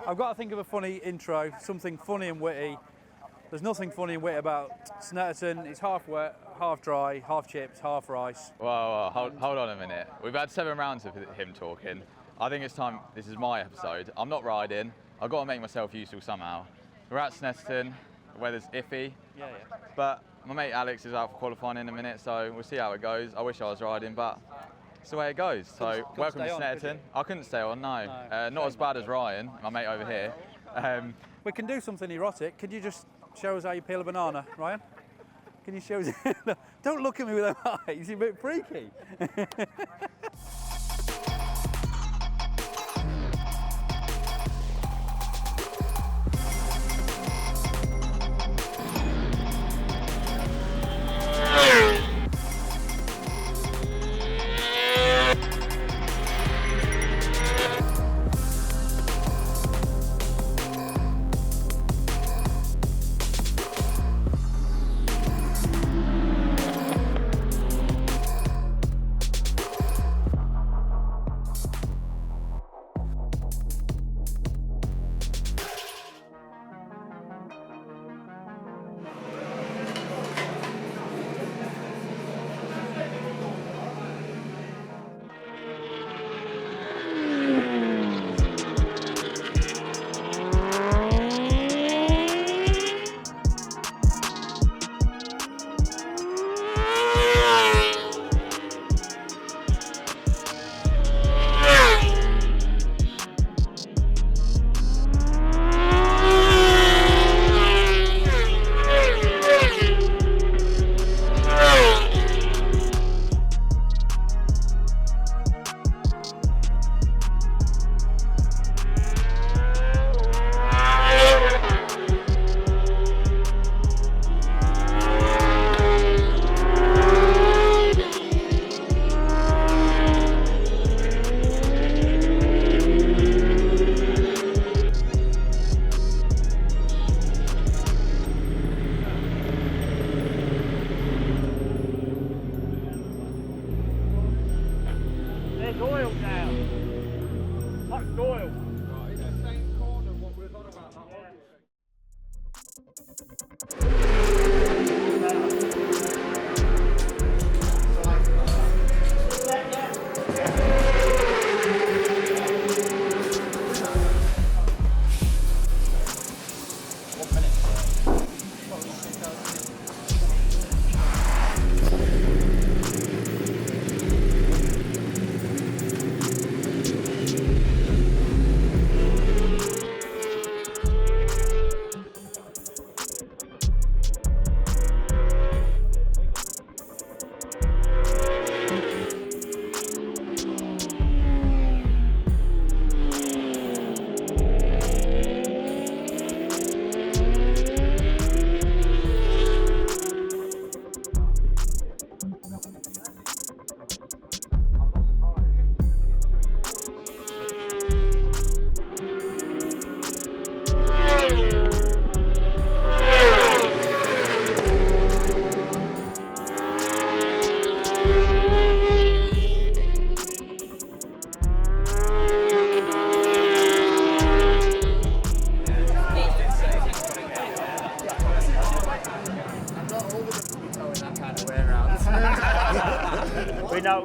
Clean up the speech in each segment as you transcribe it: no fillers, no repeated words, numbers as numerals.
I've got to think of a funny intro, something funny and witty. There's nothing funny and witty about Snetterton. It's half wet, half dry, half chips, half rice. Well, hold on a minute. We've had 7 rounds of him talking. I think it's time, this is my episode. I'm not riding. I've got to make myself useful somehow. We're at Snetterton, the weather's iffy. Yeah. But my mate Alex is out for qualifying in a minute, so we'll see how it goes. I wish I was riding, but it's the way it goes. So welcome to Snetterton. I couldn't stay on, no. Not as bad as Ryan, my mate over here. We can do something erotic. Could you just show us how you peel a banana, Ryan? Can you show us? Don't look at me with those eyes, you're a bit freaky.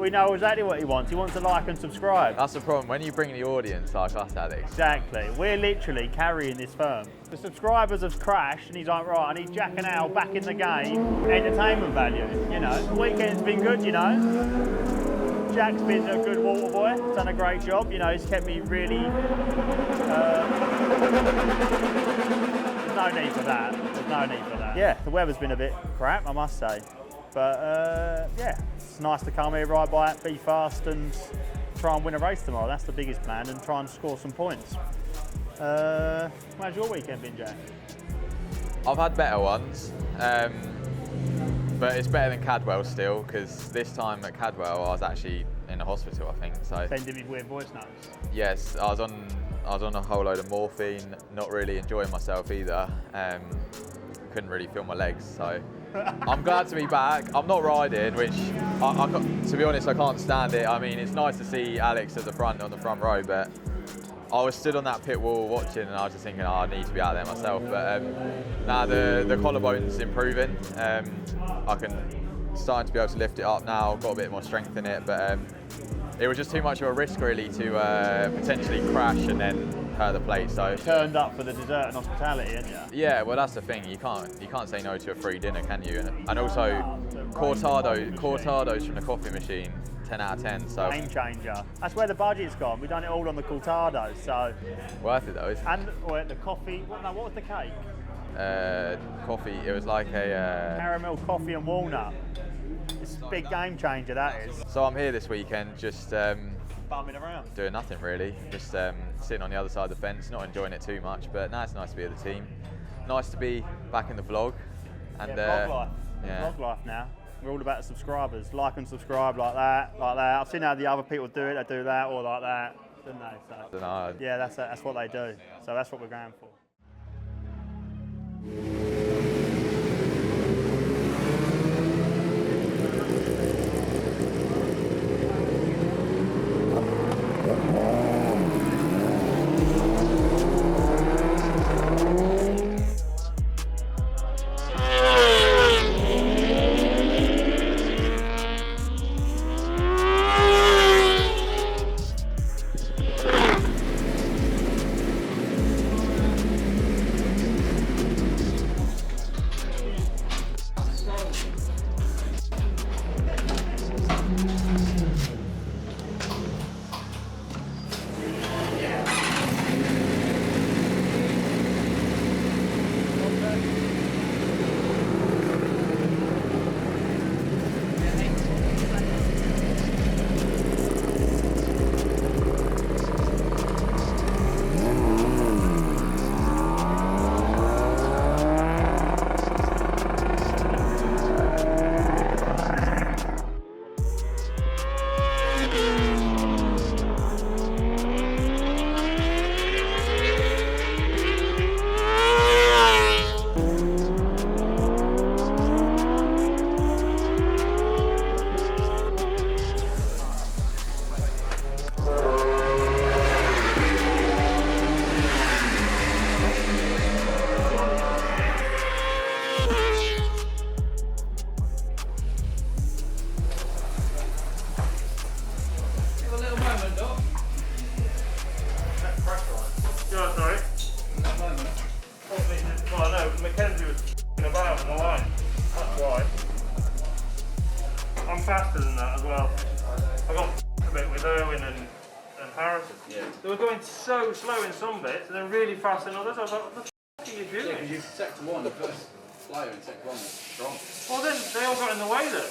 We know exactly what he wants. He wants to like and subscribe. That's the problem, when you bring the audience like us, Alex. Exactly. We're literally carrying this firm. The subscribers have crashed and he's like, right, I need Jack and Al back in the game. Entertainment value, you know. The weekend's been good, you know. Jack's been a good water boy, done a great job, you know, he's kept me really... There's no need for that. There's no need for that. Yeah, the weather's been a bit crap, I must say. But yeah, it's nice to come here, ride by it, be fast and try and win a race tomorrow. That's the biggest plan, and try and score some points. How's your weekend been, Jack? I've had better ones, but it's better than Cadwell still, because this time at Cadwell I was actually in a hospital, I think. So sending me weird voice notes. Yes, I was on a whole load of morphine, not really enjoying myself either. Couldn't really feel my legs, so I'm glad to be back. I'm not riding, which to be honest, I can't stand it. I mean, it's nice to see Alex at the front on the front row, but I was stood on that pit wall watching, and I was just thinking, oh, I need to be out there myself. But now the collarbone's improving. I can starting to be able to lift it up now. Got a bit more strength in it, but it was just too much of a risk really to potentially crash and then hurt the plate. So turned up for the dessert and hospitality, didn't you? Yeah, well that's the thing. You can't say no to a free dinner, can you? And also cortados from the coffee machine. 10 out of 10. So game changer. That's where the budget's gone. We've done it all on the cortados, so worth it though, isn't it? And the coffee. What was the cake? Coffee. It was like a caramel coffee and walnut. It's a big game changer, that is. So I'm here this weekend, just bumming around, doing nothing really. Just sitting on the other side of the fence, not enjoying it too much. But now it's nice to be with the team. Nice to be back in the vlog. And vlog life. Yeah. Vlog life now. We're all about the subscribers. Like and subscribe like that, like that. I've seen how the other people do it. They do that or like that, don't they? So, I don't know. Yeah, that's what they do. So that's what we're going for. Faster than that as well. I got a bit with Irwin and Harrison. Yeah. They were going so slow in some bits and then really fast in others. I was like, what the f*** are you doing? Yeah, because you sector one, the first flyer in sector one was strong. Well then, they all got in the way then.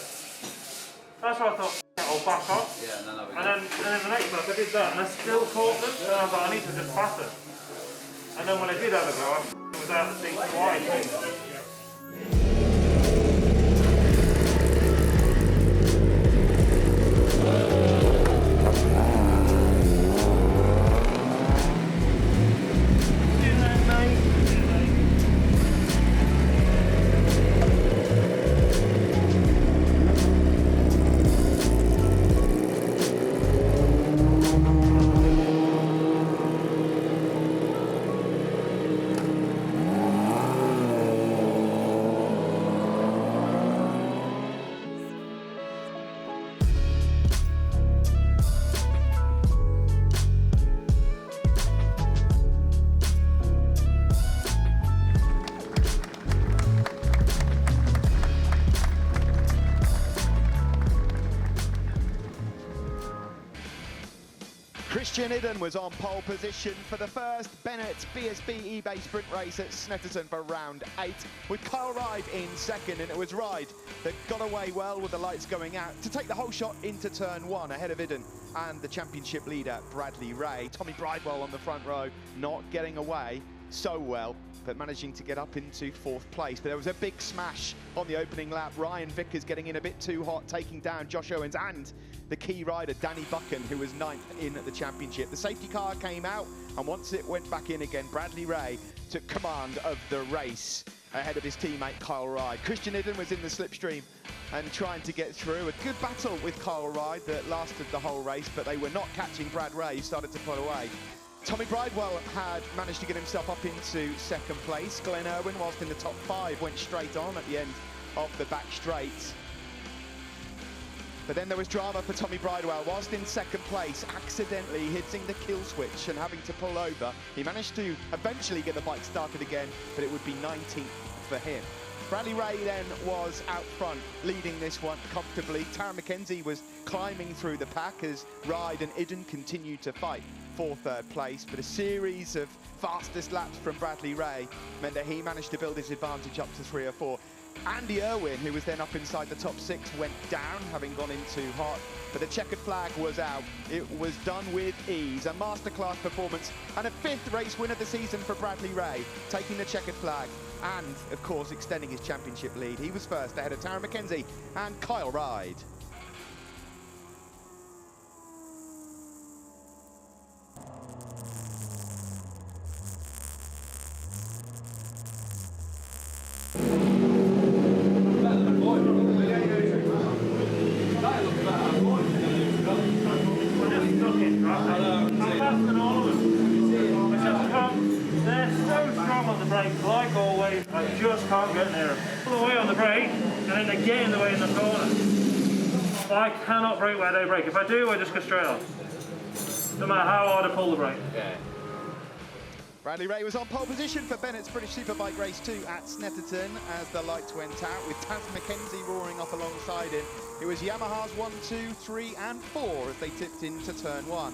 That's why I thought, I'll back off. Yeah, and then the next lap I did that and I still caught them. And I was like, I need to just pass them. And then when I did have a go, I was out of the seat twice. Snetterton was on pole position for the first Bennetts BSB eBay sprint race at Snetterton for round 8, with Kyle Ryde in second, and it was Ryde that got away well with the lights going out to take the whole shot into turn 1 ahead of Idden and the championship leader Bradley Ray. Tommy Bridewell on the front row not getting away so well, but managing to get up into 4th place. But there was a big smash on the opening lap. Ryan Vickers getting in a bit too hot, taking down Josh Owens and the key rider, Danny Buchan, who was 9th in the championship. The safety car came out, and once it went back in again, Bradley Ray took command of the race ahead of his teammate Kyle Ryde. Christian Idden was in the slipstream and trying to get through. A good battle with Kyle Ryde that lasted the whole race, but they were not catching Brad Ray, who started to pull away. Tommy Bridewell had managed to get himself up into second place. Glenn Irwin, whilst in the top 5, went straight on at the end of the back straight. But then there was drama for Tommy Bridewell. Whilst in second place, accidentally hitting the kill switch and having to pull over. He managed to eventually get the bike started again, but it would be 19th for him. Bradley Ray then was out front, leading this one comfortably. Tara McKenzie was climbing through the pack as Ride and Idden continued to fight for third place, but a series of fastest laps from Bradley Ray meant that he managed to build his advantage up to 3 or 4. Andy Irwin, who was then up inside the top 6, went down, having gone in too hot, but the checkered flag was out. It was done with ease. A masterclass performance and a 5th race win of the season for Bradley Ray, taking the checkered flag and, of course, extending his championship lead. He was first ahead of Tara McKenzie and Kyle Ride. Like always, I just can't get near them. Pull away on the brake, and then they get in the way in the corner. I cannot brake where they brake. If I do, I just go straight on. No matter how hard I pull the brake. Yeah. Bradley Ray was on pole position for Bennetts British Superbike Race 2 at Snetterton as the lights went out, with Taz McKenzie roaring up alongside him. It was Yamaha's 1, 2, 3 and 4 as they tipped into turn 1.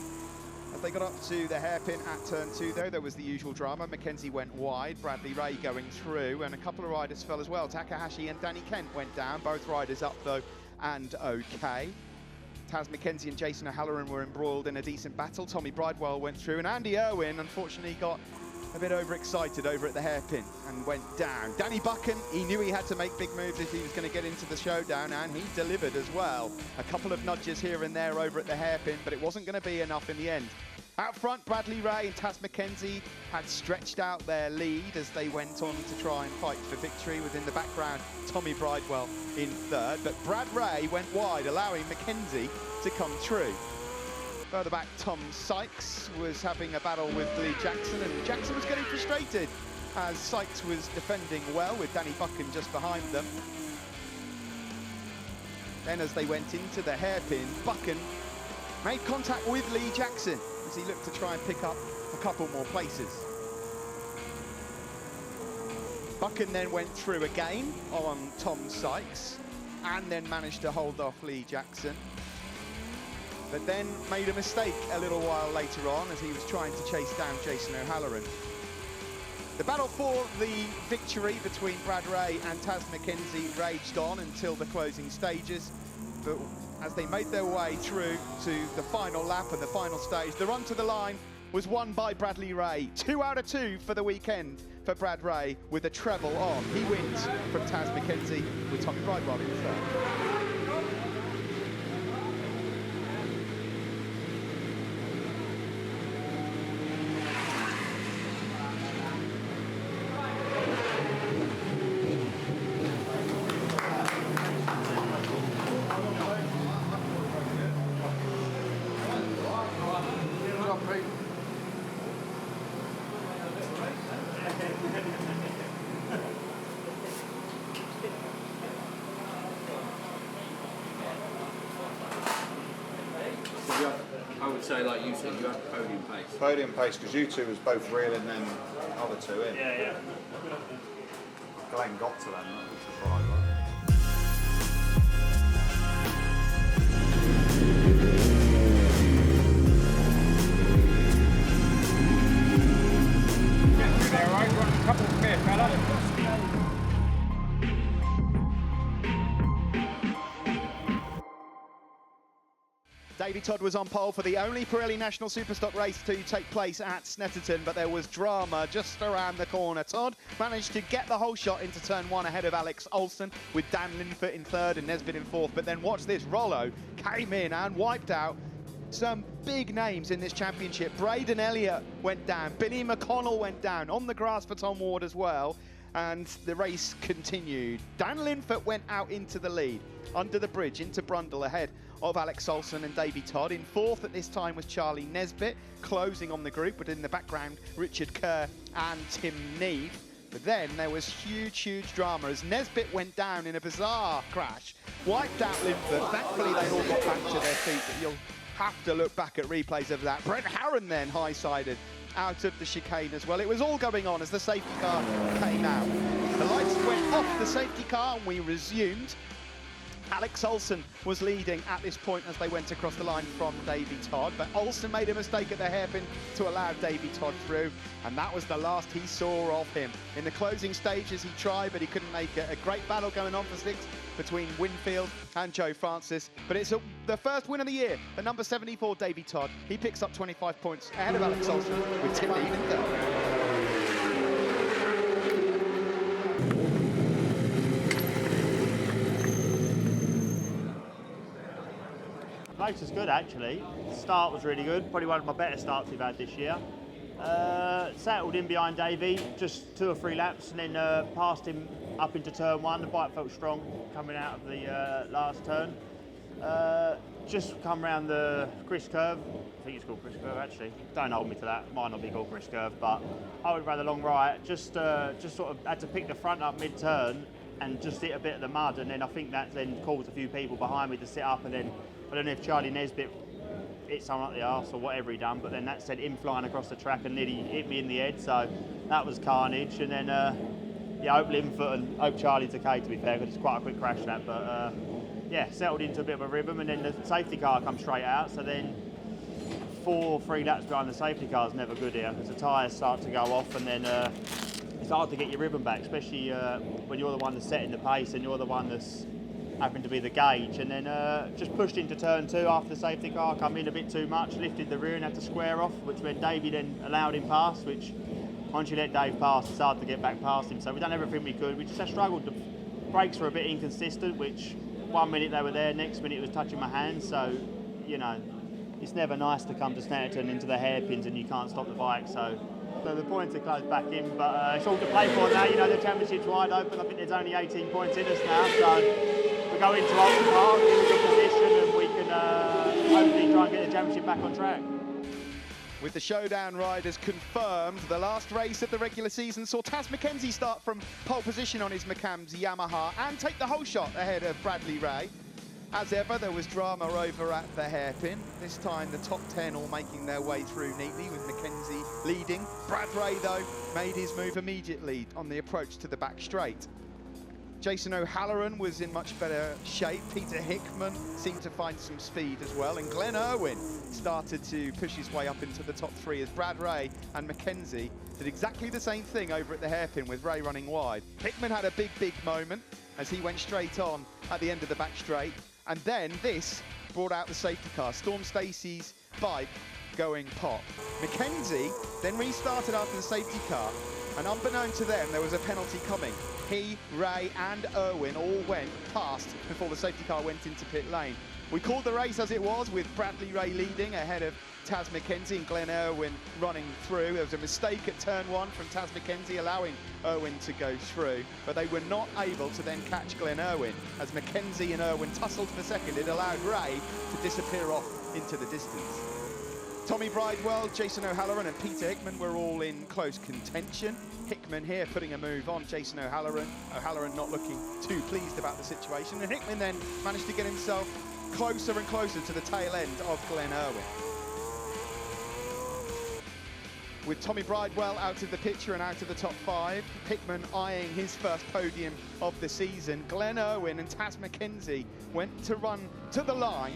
As they got up to the hairpin at turn 2, though, there was the usual drama. McKenzie went wide, Bradley Ray going through, and a couple of riders fell as well. Takahashi and Danny Kent went down, both riders up, though, and okay. Taz McKenzie and Jason O'Halloran were embroiled in a decent battle. Tommy Bridewell went through, and Andy Irwin, unfortunately, got a bit overexcited over at the hairpin and went down. Danny Buchan, he knew he had to make big moves if he was going to get into the showdown, and he delivered as well. A couple of nudges here and there over at the hairpin, but it wasn't going to be enough in the end. Out front, Bradley Ray and Taz McKenzie had stretched out their lead as they went on to try and fight for victory. Within the background, Tommy Bridewell in third, but Brad Ray went wide, allowing McKenzie to come through. Further back, Tom Sykes was having a battle with Lee Jackson, and Jackson was getting frustrated as Sykes was defending well with Danny Buchan just behind them. Then as they went into the hairpin, Buchan made contact with Lee Jackson as he looked to try and pick up a couple more places. Buchan then went through again on Tom Sykes and then managed to hold off Lee Jackson, but then made a mistake a little while later on as he was trying to chase down Jason O'Halloran. The battle for the victory between Brad Ray and Taz McKenzie raged on until the closing stages, but as they made their way through to the final lap and the final stage, the run to the line was won by Bradley Ray. 2 out of 2 for the weekend for Brad Ray with a treble on. He wins from Taz McKenzie with Tommy Bridewell in third. I would say, like you said, you had podium pace. Podium pace, because you two was both reeling them other two in. Yeah, yeah. Glenn got to them, which was right. There, right? Got a couple of clear, fella. Davey Todd was on pole for the only Pirelli National Superstock race to take place at Snetterton, but there was drama just around the corner. Todd managed to get the whole shot into turn 1 ahead of Alex Olsen, with Dan Linfoot in third and Nesbitt in fourth. But then watch this, Rollo came in and wiped out some big names in this championship. Braden Elliott went down, Billy McConnell went down, on the grass for Tom Ward as well, and the race continued. Dan Linfoot went out into the lead, under the bridge, into Brundle ahead of Alex Olsen and Davey Todd. In fourth at this time was Charlie Nesbitt, closing on the group, but in the background, Richard Kerr and Tim Neve. But then there was huge drama as Nesbitt went down in a bizarre crash, wiped out Linford. Thankfully, they all got back to their feet, but you'll have to look back at replays of that. Brent Harron then high-sided out of the chicane as well. It was all going on as the safety car came out. The lights went off the safety car and we resumed. Alex Olsen was leading at this point as they went across the line from Davey Todd, but Olsen made a mistake at the hairpin to allow Davey Todd through, and that was the last he saw of him. In the closing stages he tried, but he couldn't make it. A great battle going on for sixth between Winfield and Joe Francis, but it's the first win of the year. The number 74, Davey Todd, he picks up 25 points ahead of Alex Olsen with Tim Neve in third. Race was good actually. The start was really good, probably one of my better starts we've had this year. Settled in behind Davey, just 2 or 3 laps, and then passed him up into turn 1. The bike felt strong coming out of the last turn. Just come around the Chris curve. I think it's called Chris curve actually. Don't hold me to that. Might not be called Chris curve, but I would rather long right. Just sort of had to pick the front up mid-turn and just hit a bit of the mud, and then I think that then caused a few people behind me to sit up, and then I don't know if Charlie Nesbitt hit someone up the arse or whatever he done, but then that sent him flying across the track and nearly hit me in the head, so that was carnage. And then, yeah, I hope Linfoot and hope Charlie's okay, to be fair, because it's quite a quick crash that, but yeah, settled into a bit of a rhythm, and then the safety car comes straight out, so then 4 or 3 laps behind the safety car is never good here, because the tyres start to go off, and then it's hard to get your rhythm back, especially when you're the one that's setting the pace and you're the one that's happened to be the gauge. And then just pushed into turn 2 after the safety car come in a bit too much, lifted the rear and had to square off, which when Davey then allowed him past, which once you let Dave pass, it's hard to get back past him. So we've done everything we could. We just struggled. The brakes were a bit inconsistent, which one minute they were there, next minute it was touching my hands. So, you know, it's never nice to come to Snetterton into the hairpins and you can't stop the bike. So the points are closed back in, but it's all to play for now. You know, the championship's wide open. I think there's only 18 points in us now, so we go into Oldham Park in a good position, and we can hopefully try and get the championship back on track. With the showdown riders confirmed, the last race of the regular season saw Taz Mackenzie start from pole position on his McCams Yamaha and take the whole shot ahead of Bradley Ray. As ever, there was drama over at the hairpin. This time, the top 10 all making their way through neatly, with Mackenzie leading. Brad Ray, though, made his move immediately on the approach to the back straight. Jason O'Halloran was in much better shape. Peter Hickman seemed to find some speed as well. And Glenn Irwin started to push his way up into the top 3 as Brad Ray and Mackenzie did exactly the same thing over at the hairpin, with Ray running wide. Hickman had a big moment as he went straight on at the end of the back straight. And then this brought out the safety car, Storm Stacey's bike going pop. Mackenzie then restarted after the safety car, and unbeknown to them, there was a penalty coming. He, Ray and Irwin all went past before the safety car went into pit lane. We called the race as it was, with Bradley Ray leading ahead of Taz Mackenzie and Glenn Irwin running through. There was a mistake at turn 1 from Taz Mackenzie, allowing Irwin to go through, but they were not able to then catch Glenn Irwin. As Mackenzie and Irwin tussled for second, it allowed Ray to disappear off into the distance. Tommy Bridewell, Jason O'Halloran and Peter Hickman were all in close contention. Hickman here putting a move on Jason O'Halloran. O'Halloran not looking too pleased about the situation, and Hickman then managed to get himself closer and closer to the tail end of Glenn Irwin. With Tommy Bridewell out of the picture and out of the top 5, Hickman eyeing his first podium of the season, Glenn Irwin and Taz Mackenzie went to run to the line.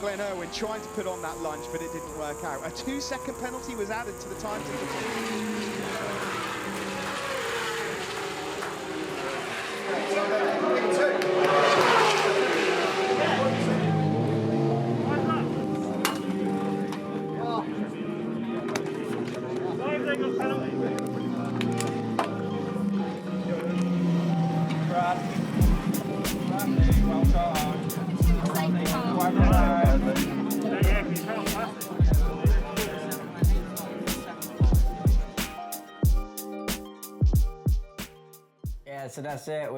Glenn Irwin trying to put on that lunge, but it didn't work out. A 2-second penalty was added to the time table. Yeah, so that's it.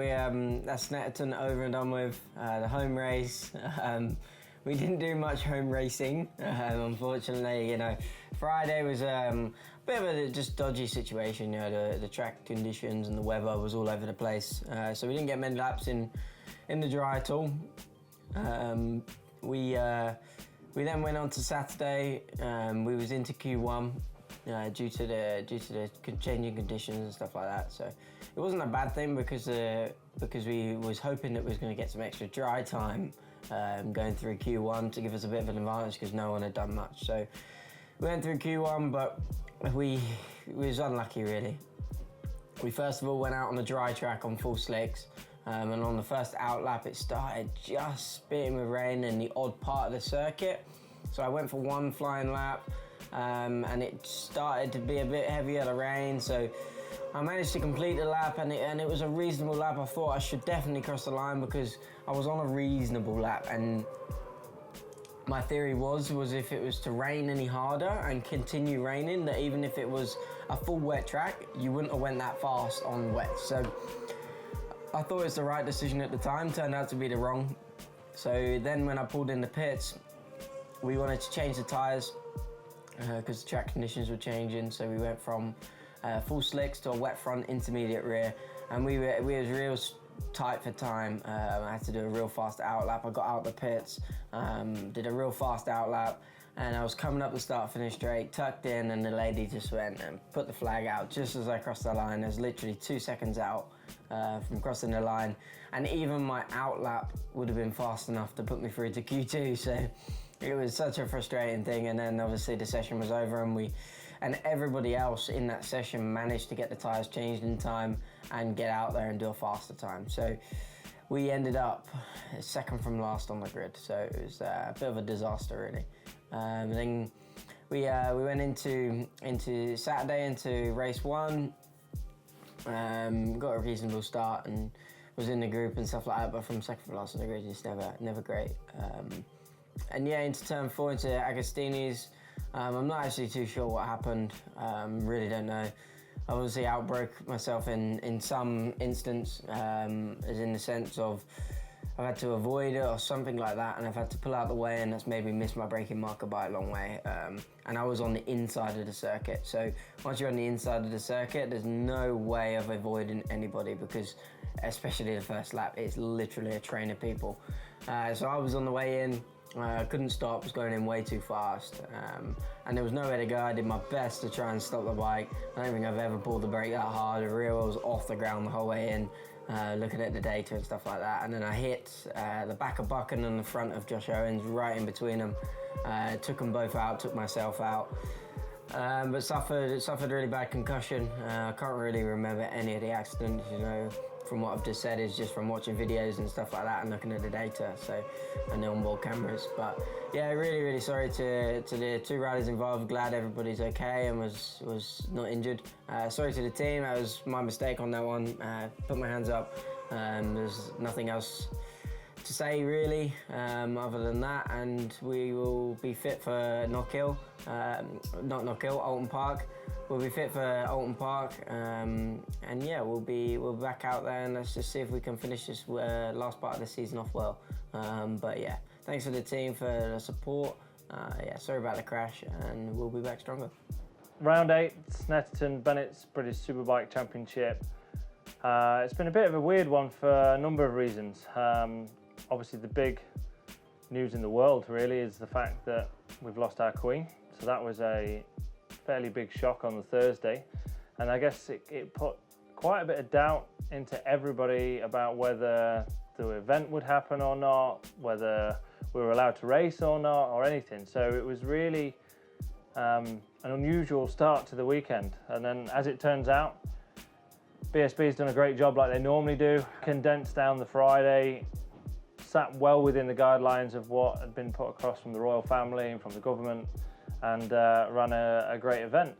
That's Snetterton over and done with, the home race. We didn't do much home racing, unfortunately. You know, Friday was a bit of a just dodgy situation. You know, the track conditions and the weather was all over the place, so we didn't get many laps in the dry at all. We then went on to Saturday. We was into Q1 due to the changing conditions and stuff like that. So it wasn't a bad thing because we was hoping that we was going to get some extra dry time going through Q1 to give us a bit of an advantage because no one had done much. So we went through Q1, but we was unlucky really. We first of all went out on a dry track on full slicks. And on the first out lap, it started just spitting with rain in the odd part of the circuit. So I went for one flying lap, and it started to be a bit heavier, the rain. So I managed to complete the lap, and it was a reasonable lap. I thought I should definitely cross the line because I was on a reasonable lap. And my theory was if it was to rain any harder and continue raining, that even if it was a full wet track, you wouldn't have went that fast on wet. So I thought it was the right decision at the time, turned out to be the wrong. So then when I pulled in the pits, we wanted to change the tyres because the track conditions were changing. So we went from full slicks to a wet front, intermediate rear, and we was real tight for time. I had to do a real fast out lap. I got out the pits, did a real fast out lap, and I was coming up the start-finish straight, tucked in, and the lady just went and put the flag out just as I crossed the line. I was literally 2 seconds out from crossing the line, and even my out lap would have been fast enough to put me through to Q2, so it was such a frustrating thing. And then obviously the session was over, and everybody else in that session managed to get the tyres changed in time and get out there and do a faster time. So we ended up second from last on the grid, so it was a bit of a disaster really. Then we went into Saturday, into race one. Got a reasonable start and was in the group and stuff like that, but from second from last on the grid, it's never great. And yeah, into turn 4, into Agostini's. I'm not actually too sure what happened. Really don't know. I obviously outbroke myself in some instance, as in the sense of I've had to avoid it or something like that, and I've had to pull out the way, and that's made me miss my braking marker by a long way. And I was on the inside of the circuit. So once you're on the inside of the circuit, there's no way of avoiding anybody because, especially the first lap, it's literally a train of people. So I was on the way in. I couldn't stop, was going in way too fast, and there was nowhere to go. I did my best to try and stop the bike. I don't think I've ever pulled the brake that hard. The rear wheel was off the ground the whole way in, looking at the data and stuff like that. And then I hit the back of Buchan and the front of Josh Owens, right in between them. Took them both out, took myself out, but suffered a really bad concussion. I can't really remember any of the accidents, you know. From what I've just said is just from watching videos and stuff like that and looking at the data, so, and the onboard cameras. But yeah, really sorry to the two riders involved. Glad everybody's okay and was not injured. Sorry to the team, that was my mistake on that one. Put my hands up. There's nothing else to say really, other than that, and we will be fit for Alton Park. We'll be fit for Alton Park, and yeah, we'll be back out there, and let's just see if we can finish this last part of the season off well. But yeah, thanks for the team for the support. Yeah, sorry about the crash, and we'll be back stronger. Round 8, Snetterton Bennetts British Superbike Championship. It's been a bit of a weird one for a number of reasons. Obviously, the big news in the world really is the fact that we've lost our Queen. So that was a fairly big shock on the Thursday, and I guess it put quite a bit of doubt into everybody about whether the event would happen or not, whether we were allowed to race or not, or anything. So it was really an unusual start to the weekend. And then, as it turns out, BSB's done a great job like they normally do, condensed down the Friday, sat well within the guidelines of what had been put across from the royal family and from the government, and ran a great event.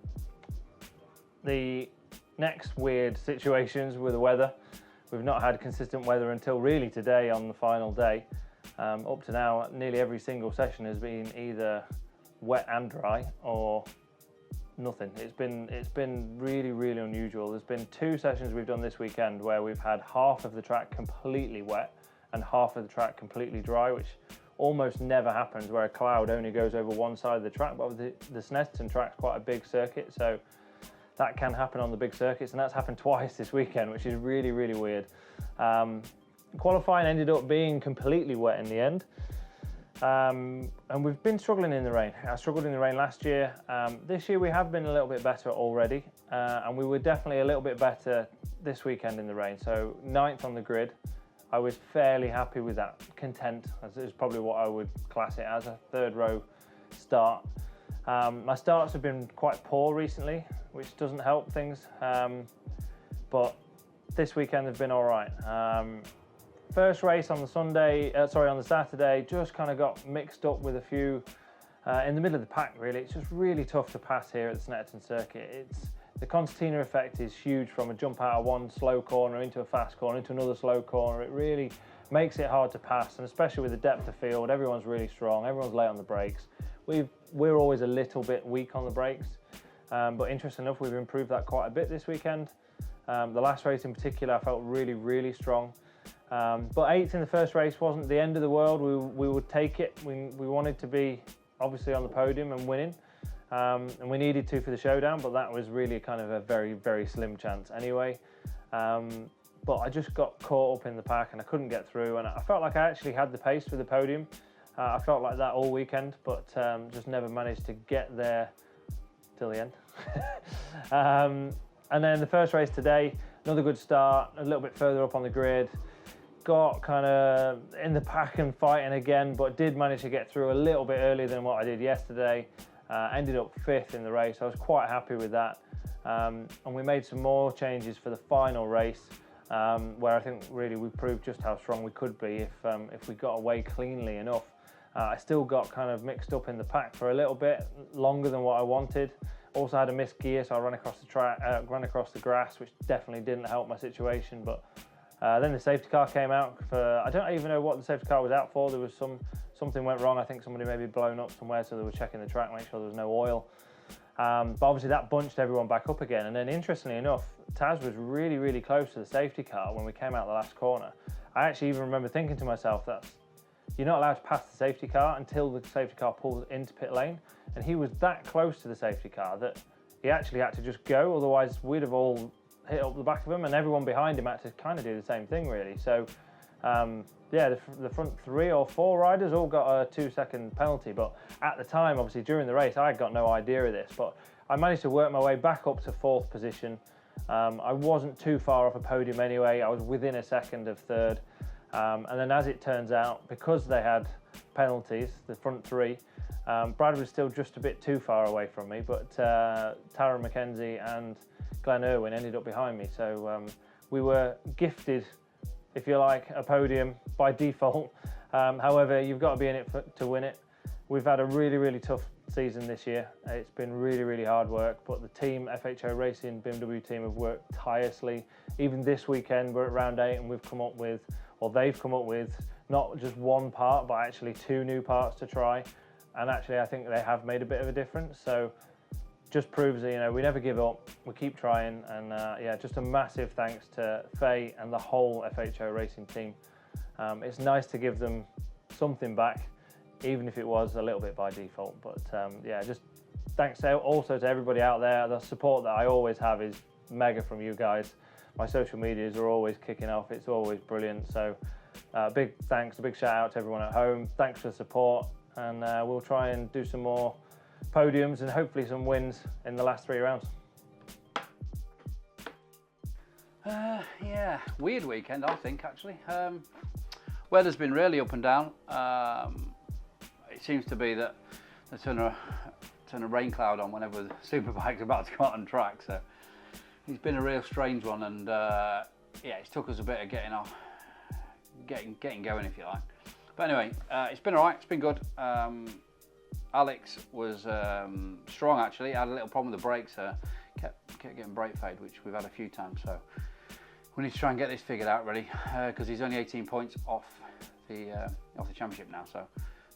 The next weird situations were the weather. We've not had consistent weather until really today on the final day. Up to now, nearly every single session has been either wet and dry or nothing. It's been really, really unusual. There's been 2 sessions we've done this weekend where we've had half of the track completely wet and half of the track completely dry, which almost never happens, where a cloud only goes over one side of the track. But the Snetterton track's quite a big circuit, so that can happen on the big circuits, and that's happened twice this weekend, which is really, really weird. Qualifying ended up being completely wet in the end. And we've been struggling in the rain. I struggled in the rain last year. This year we have been a little bit better already, and we were definitely a little bit better this weekend in the rain. So 9th on the grid. I was fairly happy with that, content, as is probably what I would class it as, a 3rd row start. My starts have been quite poor recently, which doesn't help things, but this weekend they've been all right. First race on the Saturday, just kind of got mixed up with a few in the middle of the pack, really. It's just really tough to pass here at the Snetterton circuit. The concertina effect is huge, from a jump out of one slow corner into a fast corner, into another slow corner. It really makes it hard to pass, and especially with the depth of field, everyone's really strong, everyone's late on the brakes. We're always a little bit weak on the brakes, but interesting enough, we've improved that quite a bit this weekend. The last race in particular, I felt really, really strong. But 8th in the first race wasn't the end of the world. We would take it. We wanted to be obviously on the podium and winning, and we needed to for the showdown, but that was really kind of a very, very slim chance anyway. But I just got caught up in the pack and I couldn't get through, and I felt like I actually had the pace for the podium. I felt like that all weekend, but just never managed to get there till the end. And then the first race today, another good start, a little bit further up on the grid. Got kind of in the pack and fighting again, but did manage to get through a little bit earlier than what I did yesterday. Ended up 5th in the race. I was quite happy with that. And we made some more changes for the final race, where I think really we proved just how strong we could be if we got away cleanly enough. I still got kind of mixed up in the pack for a little bit longer than what I wanted. Also had a missed gear, so I ran across the track, ran across the grass, which definitely didn't help my situation. But then the safety car came out I don't even know what the safety car was out for. There was something went wrong. I think somebody maybe blown up somewhere, so they were checking the track, make sure there was no oil. But obviously that bunched everyone back up again. And then interestingly enough, Taz was really, really close to the safety car when we came out the last corner. I actually even remember thinking to myself that you're not allowed to pass the safety car until the safety car pulls into pit lane. And he was that close to the safety car that he actually had to just go, otherwise we'd have all hit up the back of him, and everyone behind him had to kind of do the same thing, really. So yeah, the front 3 or 4 riders all got a 2-second penalty, but at the time, obviously during the race, I had got no idea of this, but I managed to work my way back up to 4th position. I wasn't too far off a podium anyway. I was within a second of 3rd. And then as it turns out, because they had penalties, the front 3, Brad was still just a bit too far away from me, but Tara McKenzie and Glenn Irwin ended up behind me. So we were gifted, if you like, a podium by default. However, you've got to be in it to win it. We've had a really, really tough season this year. It's been really, really hard work, but the team, FHO Racing BMW team, have worked tirelessly. Even this weekend, we're at round 8 and they've come up with not just one part, but actually 2 new parts to try. And actually, I think they have made a bit of a difference. So just proves that, you know, we never give up, we keep trying. And yeah, just a massive thanks to Faye and the whole FHO Racing team. It's nice to give them something back, even if it was a little bit by default. But yeah, just thanks also to everybody out there. The support that I always have is mega from you guys. My social medias are always kicking off. It's always brilliant. So big thanks, a big shout out to everyone at home. Thanks for the support. And we'll try and do some more podiums and hopefully some wins in the last 3 rounds. Yeah, weird weekend, I think, actually. Weather's been really up and down. It seems to be that they turn a rain cloud on whenever the Superbike's about to come out on track. So it's been a real strange one, and yeah, it's took us a bit of getting going, if you like. But anyway, it's been all right. It's been good. Alex was strong, actually. Had a little problem with the brakes. Kept getting brake fade, which we've had a few times. So we need to try and get this figured out, really, because he's only 18 points off the championship now. So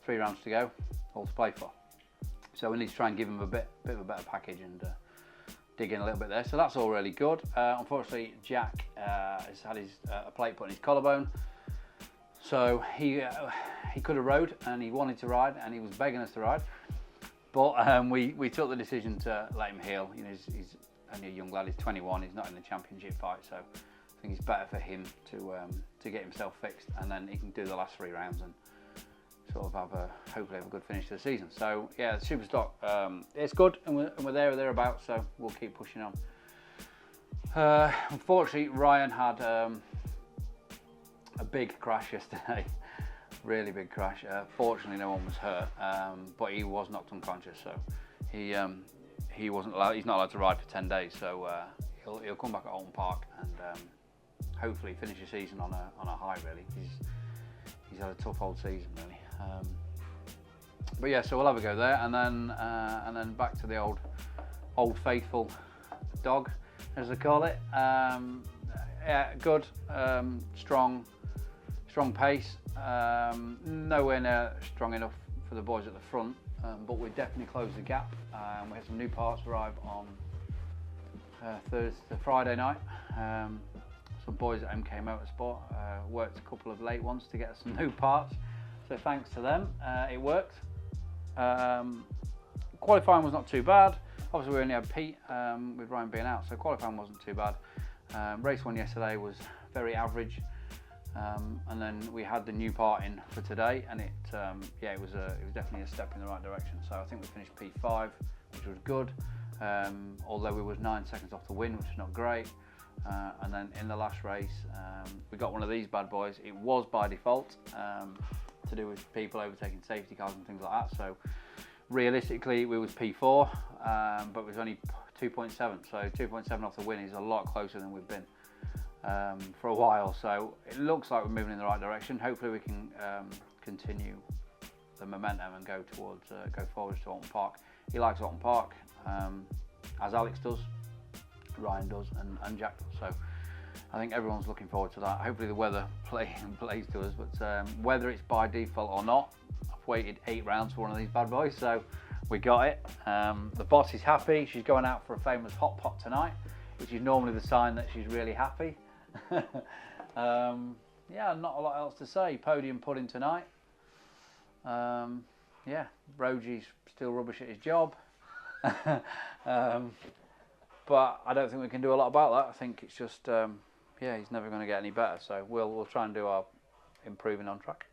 3 rounds to go, all to play for. So we need to try and give him a bit of a better package and dig in a little bit there. So that's all really good. Unfortunately, Jack has had a plate put in his collarbone. So he could have rode and he wanted to ride and he was begging us to ride. But we took the decision to let him heal. You know, he's only a young lad, he's 21, he's not in the championship fight, so I think it's better for him to get himself fixed, and then he can do the last 3 rounds and sort of hopefully have a good finish to the season. So yeah, the Superstock, it's good, and we're there or thereabouts, so we'll keep pushing on. Unfortunately, Ryan had a big crash yesterday. Really big crash. Fortunately, no one was hurt, but he was knocked unconscious. So he wasn't allowed. He's not allowed to ride for 10 days. So he'll come back at Alton Park and hopefully finish the season on a high. Really, he's had a tough old season really. But yeah, so we'll have a go there, and then back to the old faithful dog, as they call it. Yeah, good, strong pace. Nowhere near strong enough for the boys at the front, but we definitely closed the gap. We had some new parts arrive on Friday night. Some boys at MK Motorsport worked a couple of late ones to get us some new parts, so thanks to them, it worked. Qualifying was not too bad. Obviously we only had Pete with Ryan being out, so qualifying wasn't too bad. Race 1 yesterday was very average. And then we had the new part in for today, and it was definitely a step in the right direction. So I think we finished P5, which was good, although we was 9 seconds off the win, which is not great. And then in the last race, we got one of these bad boys. It was by default to do with people overtaking safety cars and things like that. So realistically, we was P4, but it was only 2.7. So 2.7 off the win is a lot closer than we've been for a while, so it looks like we're moving in the right direction. Hopefully we can continue the momentum and go forwards to Alton Park. He likes Alton Park, as Alex does, Ryan does, and Jack does. So I think everyone's looking forward to that. Hopefully the weather plays to us, but whether it's by default or not, I've waited 8 rounds for one of these bad boys, so we got it. The boss is happy. She's going out for a famous hot pot tonight, which is normally the sign that she's really happy. Yeah, not a lot else to say. Podium pudding tonight. Yeah, Roji's still rubbish at his job. But I don't think we can do a lot about that. I think it's just, yeah, he's never going to get any better. So we'll try and do our improving on track.